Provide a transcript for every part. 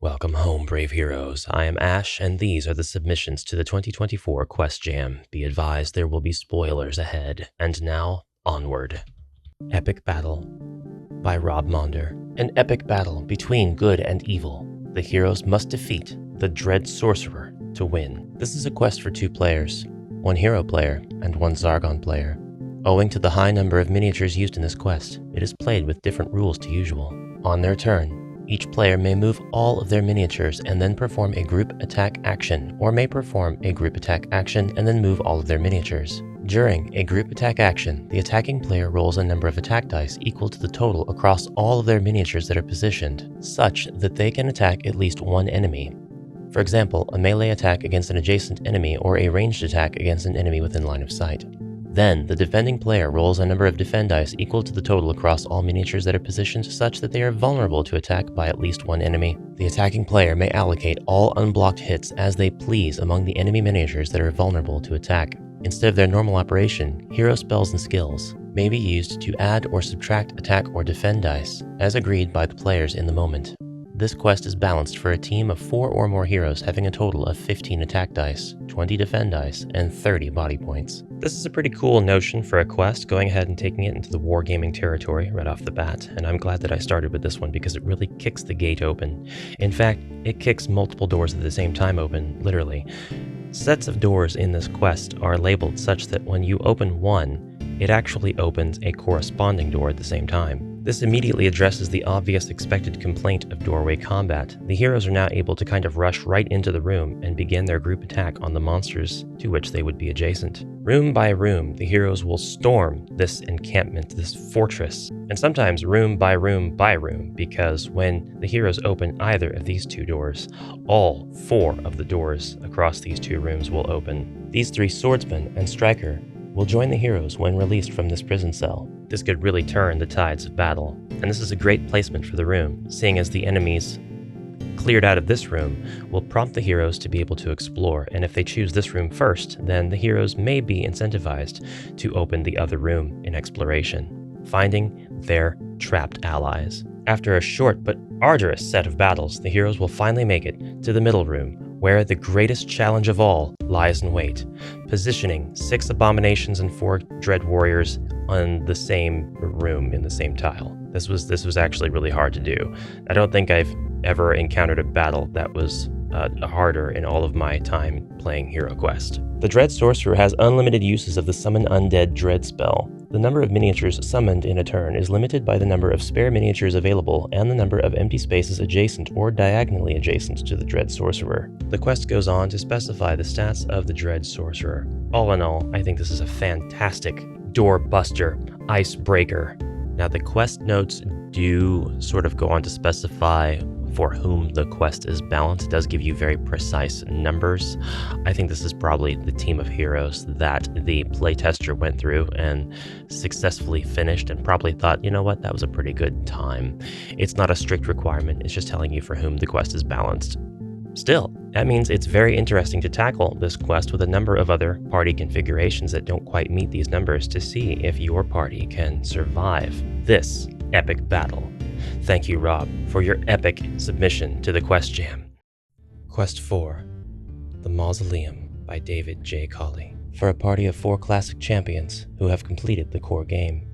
Welcome home, brave heroes. I am Ash, and these are the submissions to the 2024 Quest Jam. Be advised there will be spoilers ahead. And now, onward. Epic Battle by Rob Monder. An epic battle between good and evil. The heroes must defeat the Dread Sorcerer to win. This is a quest for 2 players, 1 hero player and 1 Zargon player. Owing to the high number of miniatures used in this quest, it is played with different rules to usual. On their turn, each player may move all of their miniatures and then perform a group attack action, or may perform a group attack action and then move all of their miniatures. During a group attack action, the attacking player rolls a number of attack dice equal to the total across all of their miniatures that are positioned, such that they can attack at least 1 enemy. For example, a melee attack against an adjacent enemy or a ranged attack against an enemy within line of sight. Then, the defending player rolls a number of defend dice equal to the total across all miniatures that are positioned such that they are vulnerable to attack by at least 1 enemy. The attacking player may allocate all unblocked hits as they please among the enemy miniatures that are vulnerable to attack. Instead of their normal operation, hero spells and skills may be used to add or subtract attack or defend dice, as agreed by the players in the moment. This quest is balanced for a team of 4 or more heroes having a total of 15 attack dice, 20 defend dice, and 30 body points. This is a pretty cool notion for a quest, going ahead and taking it into the wargaming territory right off the bat, and I'm glad that I started with this one because it really kicks the gate open. In fact, it kicks multiple doors at the same time open, literally. Sets of doors in this quest are labeled such that when you open one, it actually opens a corresponding door at the same time. This immediately addresses the obvious expected complaint of doorway combat. The heroes are now able to kind of rush right into the room and begin their group attack on the monsters to which they would be adjacent. Room by room, the heroes will storm this encampment, this fortress, and sometimes room by room by room, because when the heroes open either of these 2 doors, all 4 of the doors across these 2 rooms will open. These 3 swordsmen and striker will join the heroes when released from this prison cell. This could really turn the tides of battle, and this is a great placement for the room, seeing as the enemies cleared out of this room will prompt the heroes to be able to explore, and if they choose this room first, then the heroes may be incentivized to open the other room in exploration, finding their trapped allies. After a short but arduous set of battles, the heroes will finally make it to the middle room, where the greatest challenge of all lies in wait, positioning 6 abominations and 4 dread warriors on the same room in the same tile. This was actually really hard to do. I don't think I've ever encountered a battle that was harder in all of my time playing HeroQuest. The Dread Sorcerer has unlimited uses of the Summon Undead Dread spell. The number of miniatures summoned in a turn is limited by the number of spare miniatures available and the number of empty spaces adjacent or diagonally adjacent to the Dread Sorcerer. The quest goes on to specify the stats of the Dread Sorcerer. All in all, I think this is a fantastic door buster, icebreaker. Now, the quest notes do sort of go on to specify for whom the quest is balanced. It does give you very precise numbers. I think this is probably the team of heroes that the playtester went through and successfully finished and probably thought, you know what, that was a pretty good time. It's not a strict requirement, it's just telling you for whom the quest is balanced. Still, that means it's very interesting to tackle this quest with a number of other party configurations that don't quite meet these numbers to see if your party can survive this epic battle. Thank you, Rob, for your epic submission to the Quest Jam. Quest 4, The Mausoleum by David J. Colley. For a party of 4 classic champions who have completed the core game.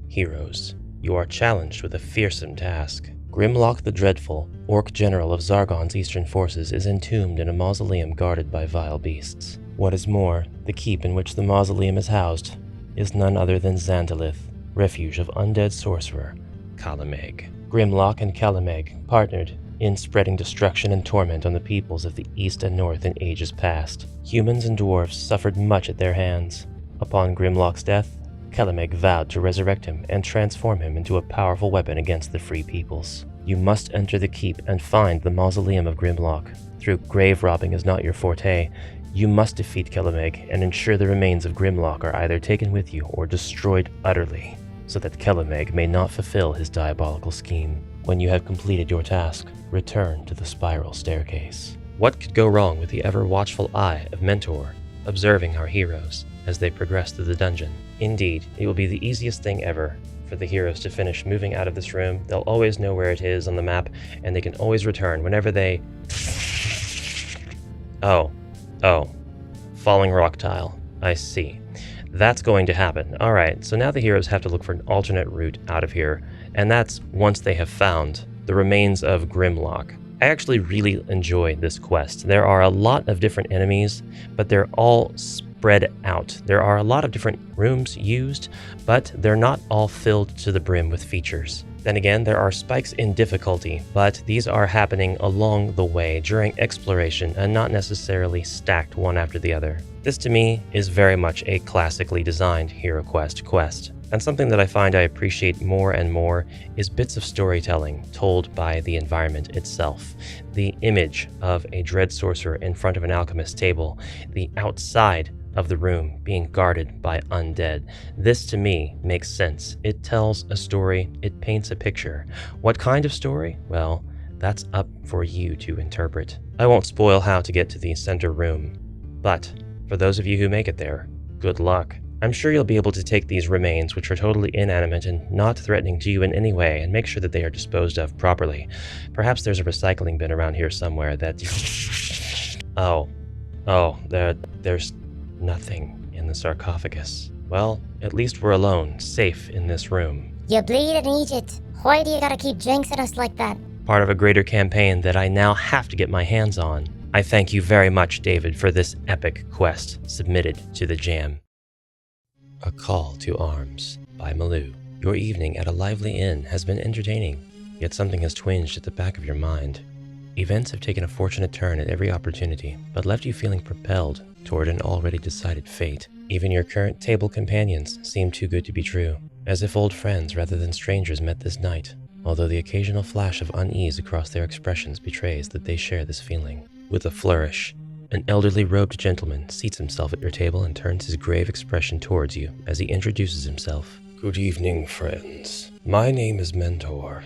Heroes, you are challenged with a fearsome task. Grimlock the Dreadful, Orc General of Zargon's Eastern Forces, is entombed in a mausoleum guarded by vile beasts. What is more, the keep in which the mausoleum is housed is none other than Xandalith, refuge of undead sorcerer Kalameg. Grimlock and Kalameg partnered in spreading destruction and torment on the peoples of the East and North in ages past. Humans and dwarves suffered much at their hands. Upon Grimlock's death, Kalameg vowed to resurrect him and transform him into a powerful weapon against the free peoples. You must enter the keep and find the Mausoleum of Grimlock. Through grave robbing is not your forte, you must defeat Kalameg and ensure the remains of Grimlock are either taken with you or destroyed utterly, so that Kalameg may not fulfill his diabolical scheme. When you have completed your task, return to the spiral staircase. What could go wrong with the ever-watchful eye of Mentor, observing our heroes as they progress through the dungeon? Indeed, it will be the easiest thing ever for the heroes to finish moving out of this room. They'll always know where it is on the map, and they can always return whenever they... Oh. Falling rock tile. I see. That's going to happen. Alright, so now the heroes have to look for an alternate route out of here, and that's once they have found the remains of Grimlock. I actually really enjoyed this quest. There are a lot of different enemies, but they're all spread out. There are a lot of different rooms used, but they're not all filled to the brim with features. Then again, there are spikes in difficulty, but these are happening along the way during exploration and not necessarily stacked one after the other. This to me is very much a classically designed HeroQuest quest. And something that I find I appreciate more and more is bits of storytelling told by the environment itself. The image of a dread sorcerer in front of an alchemist table, the outside of the room being guarded by undead. This to me makes sense. It tells a story, it paints a picture. What kind of story? Well, that's up for you to interpret. I won't spoil how to get to the center room, but for those of you who make it there, good luck. I'm sure you'll be able to take these remains, which are totally inanimate and not threatening to you in any way, and make sure that they are disposed of properly. Perhaps there's a recycling bin around here somewhere that... There's nothing in the sarcophagus. Well, at least we're alone, safe in this room. You bleed and eat it. Why do you gotta keep jinxing us like that? Part of a greater campaign that I now have to get my hands on. I thank you very much, David, for this epic quest submitted to the jam. A Call to Arms by Malou. Your evening at a lively inn has been entertaining, yet something has twinged at the back of your mind. Events have taken a fortunate turn at every opportunity, but left you feeling propelled toward an already decided fate. Even your current table companions seem too good to be true, as if old friends rather than strangers met this night, although the occasional flash of unease across their expressions betrays that they share this feeling. With a flourish, an elderly robed gentleman seats himself at your table and turns his grave expression towards you as he introduces himself. Good evening, friends. My name is Mentor.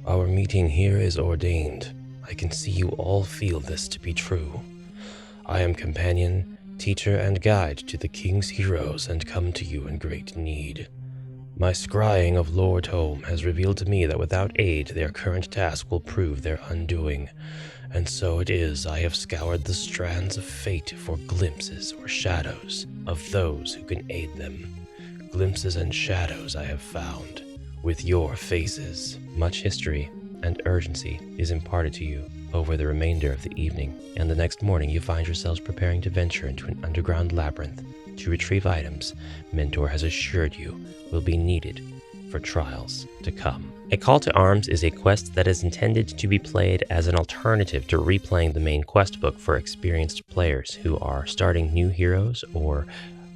Our meeting here is ordained. I can see you all feel this to be true. I am companion, teacher, and guide to the King's heroes and come to you in great need. My scrying of Lord Home has revealed to me that without aid, their current task will prove their undoing. And so it is I have scoured the strands of fate for glimpses or shadows of those who can aid them. Glimpses and shadows I have found, with your faces. Much history and urgency is imparted to you over the remainder of the evening, and the next morning you find yourselves preparing to venture into an underground labyrinth to retrieve items Mentor has assured you will be needed for trials to come. A Call to Arms is a quest that is intended to be played as an alternative to replaying the main quest book for experienced players who are starting new heroes or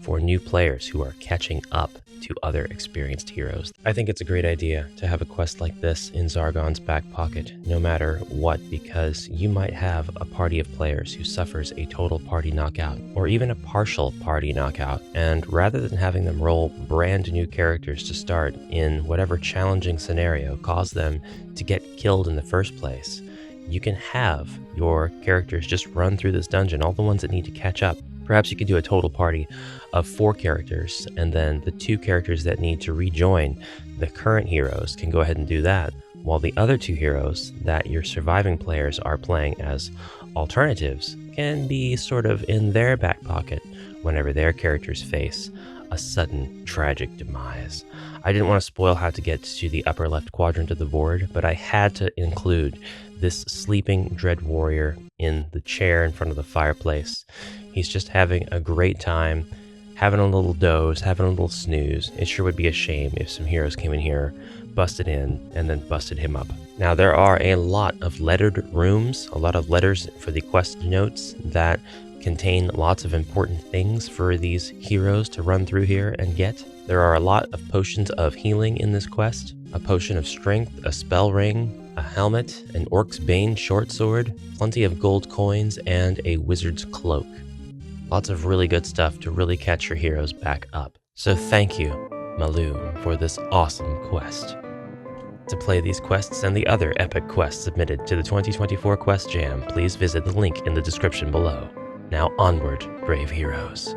for new players who are catching up to other experienced heroes. I think it's a great idea to have a quest like this in Zargon's back pocket, no matter what, because you might have a party of players who suffers a total party knockout, or even a partial party knockout, and rather than having them roll brand new characters to start in whatever challenging scenario caused them to get killed in the first place, you can have your characters just run through this dungeon, all the ones that need to catch up. Perhaps you could do a total party of 4 characters, and then the 2 characters that need to rejoin the current heroes can go ahead and do that, while the other 2 heroes that your surviving players are playing as alternatives can be sort of in their back pocket whenever their characters face a sudden tragic demise. I didn't want to spoil how to get to the upper left quadrant of the board, but I had to include this sleeping dread warrior in the chair in front of the fireplace. He's just having a great time, having a little doze, having a little snooze. It sure would be a shame if some heroes came in here, busted in, and then busted him up. Now, there are a lot of lettered rooms, a lot of letters for the quest notes that contain lots of important things for these heroes to run through here and get. There are a lot of potions of healing in this quest, a potion of strength, a spell ring, a helmet, an orc's bane short sword, plenty of gold coins, and a wizard's cloak. Lots of really good stuff to really catch your heroes back up. So thank you, Malou, for this awesome quest. To play these quests and the other epic quests submitted to the 2024 Quest Jam, please visit the link in the description below. Now onward, brave heroes.